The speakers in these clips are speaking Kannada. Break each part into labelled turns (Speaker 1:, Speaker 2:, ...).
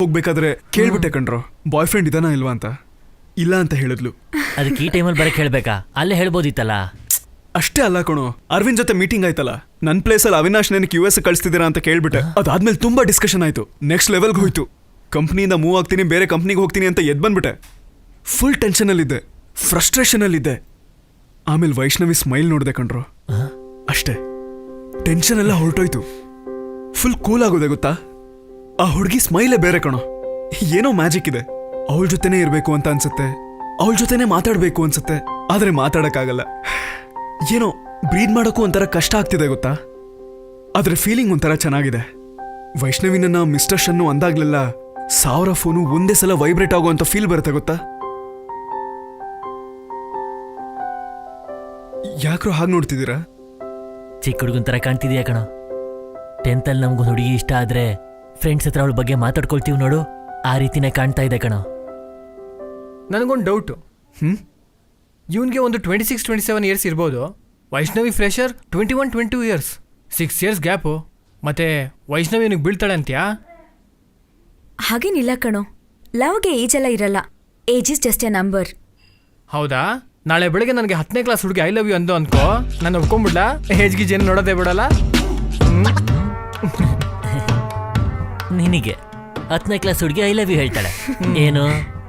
Speaker 1: ಹೋಗ್ಬೇಕಾದ್ರೆ ಕೇಳ್ಬಿಟ್ಟೆ ಕಣ್ರೋ, ಬಾಯ್ ಫ್ರೆಂಡ್ ಇದಾನ ಇಲ್ವಾ ಅಂತ. ಇಲ್ಲ ಅಂತ ಹೇಳಿದ್ಲು.
Speaker 2: ಅದಕ್ಕೆ ಈ ಟೈಮಲ್ಲಿ ಬರಕ್ ಹೇಳ್ಬೇಕಾ? ಅಲ್ಲೇ ಹೇಳ್ಬೋದಿತ್ತಲ್ಲ.
Speaker 1: ಅಷ್ಟೇ ಅಲ್ಲ ಕಣೋ, ಅರವಿಂದ್ ಜೊತೆ ಮೀಟಿಂಗ್ ಆಯ್ತಲ್ಲ, ನನ್ ಪ್ಲೇಸಲ್ಲಿ ಅವಿನಾಶ್ ನನಗೆ US ಕಳಿಸ್ತಿದ್ದೀರಾ ಅಂತ ಕೇಳ್ಬಿಟ್ಟೆ. ಅದಾದ್ಮೇಲೆ ತುಂಬಾ ಡಿಸ್ಕಷನ್ ಆಯ್ತು, ನೆಕ್ಸ್ಟ್ ಲೆವೆಲ್ಗೆ ಹೋಯ್ತು. ಕಂಪ್ನಿಯಿಂದ ಮೂವ್ ಆಗ್ತೀನಿ, ಬೇರೆ ಕಂಪ್ನಿಗೆ ಹೋಗ್ತೀನಿ ಅಂತ ಎದ್ ಬಂದ್ಬಿಟ್ಟೆ. ಫುಲ್ ಟೆನ್ಷನಲ್ಲಿದ್ದೆ, ಫ್ರಸ್ಟ್ರೇಷನಲ್ಲಿದ್ದೆ. ಆಮೇಲೆ ವೈಷ್ಣವಿ ಸ್ಮೈಲ್ ನೋಡಿದೆ ಕಣ್ರೋ, ಅಷ್ಟೇ ಟೆನ್ಷನ್ ಎಲ್ಲ ಹೊರಟೋಯ್ತು. ಫುಲ್ ಕೂಲ್ ಆಗೋದೆ ಗೊತ್ತಾ. ಆ ಹುಡುಗಿ ಸ್ಮೈಲೇ ಬೇರೆ ಕಣೋ, ಏನೋ ಮ್ಯಾಜಿಕ್ ಇದೆ. ಅವಳ ಜೊತೆನೇ ಇರಬೇಕು ಅಂತ ಅನ್ಸುತ್ತೆ, ಅವಳ ಜೊತೆನೇ ಮಾತಾಡಬೇಕು ಅನ್ಸುತ್ತೆ, ಆದ್ರೆ ಮಾತಾಡಕ್ಕಾಗಲ್ಲ. ಏನೋ ಬ್ರೀದ್ ಮಾಡೋಕ್ಕೂ ಒಂಥರ ಕಷ್ಟ ಆಗ್ತಿದೆ ಗೊತ್ತಾ. ಆದ್ರೆ ಫೀಲಿಂಗ್ ಒಂಥರ ಚೆನ್ನಾಗಿದೆ. ವೈಷ್ಣವಿನ ಮಿಸ್ಟರ್ ಶನ್ನು ಅಂದಾಗ್ಲೆಲ್ಲ 1000 ಫೋನು ಒಂದೇ ಸಲ ವೈಬ್ರೇಟ್ ಆಗುವಂತ ಫೀಲ್ ಬರುತ್ತೆ ಗೊತ್ತಾ. ಯಾಕ್ರೋ ಹಾಗೆ ನೋಡ್ತಿದ್ದೀರಾ?
Speaker 2: ಚಿಕ್ಕ ಹುಡುಗನ್ ತರ ಕಾಣ್ತಿದ್ಯಾ ಕಣೋ. 10th ಅಲ್ಲಿ ನಮ್ಗೊಂದು ಹುಡುಗಿ ಇಷ್ಟ ಆದ್ರೆ ಫ್ರೆಂಡ್ಸ್ ಹತ್ರ ಅವಳ ಬಗ್ಗೆ ಮಾತಾಡ್ಕೊಳ್ತೀವಿ ನೋಡು, ಆ ರೀತಿನೇ ಕಾಣ್ತಾ ಇದೆ ಕಣೋ.
Speaker 3: ನನಗೊಂದು ಡೌಟು. ಇವನ್ಗೆ ಒಂದು 26-27 ಇಯರ್ಸ್ ಇರ್ಬೋದು. Vaishnavi fresher 21-22 years, 6 years gap. ಮತ್ತೆ ವೈಷ್ಣವಿ ಇವನಿಗೆ ಬೀಳ್ತಾಳೆ ಅಂತ್ಯಾ?
Speaker 4: ಹಾಗೇನಿಲ್ಲ ಕಣೋ, ಲವ್ಗೆ ಏಜ್ ಎಲ್ಲ ಇರಲ್ಲ. Age is just A number.
Speaker 3: ಹೌದಾ? ನಾಳೆ ಬೆಳಗ್ಗೆ ನನಗೆ 10ನೇ ಕ್ಲಾಸ್ ಹುಡುಗಿ ಐ ಲವ್ ಯು ಅಂದು ಅನ್ಕೋ, ನಾನು ಒಪ್ಕೊಂಡ್ಬಿಡ್ಲಾ? ಏಜ್ಗೆ ಜನ ನೋಡೋದೇ ಬಿಡಲ್ಲ.
Speaker 2: ನಿನಗೆ 10ನೇ ಕ್ಲಾಸ್ ಹುಡುಗಿ ಐ ಲವ್ ಯು ಹೇಳ್ತಾಳೆ. ಏನು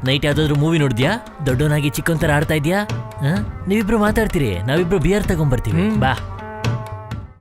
Speaker 2: ನೈಟ್ ಯಾವ್ದಾದ್ರು ಮೂವಿ ನೋಡಿದ್ಯಾ? ದೊಡ್ಡವನಾಗಿ ಚಿಕ್ಕಂತರ ಆಡ್ತಾ ಇದ್ಯಾ? ನೀವಿಬ್ರು ಮಾತಾಡ್ತೀರಿ, ನಾವಿಬ್ರು ಬಿಯರ್ ತಗೊಂಡ್ಬರ್ತೀವಿ ಬಾ.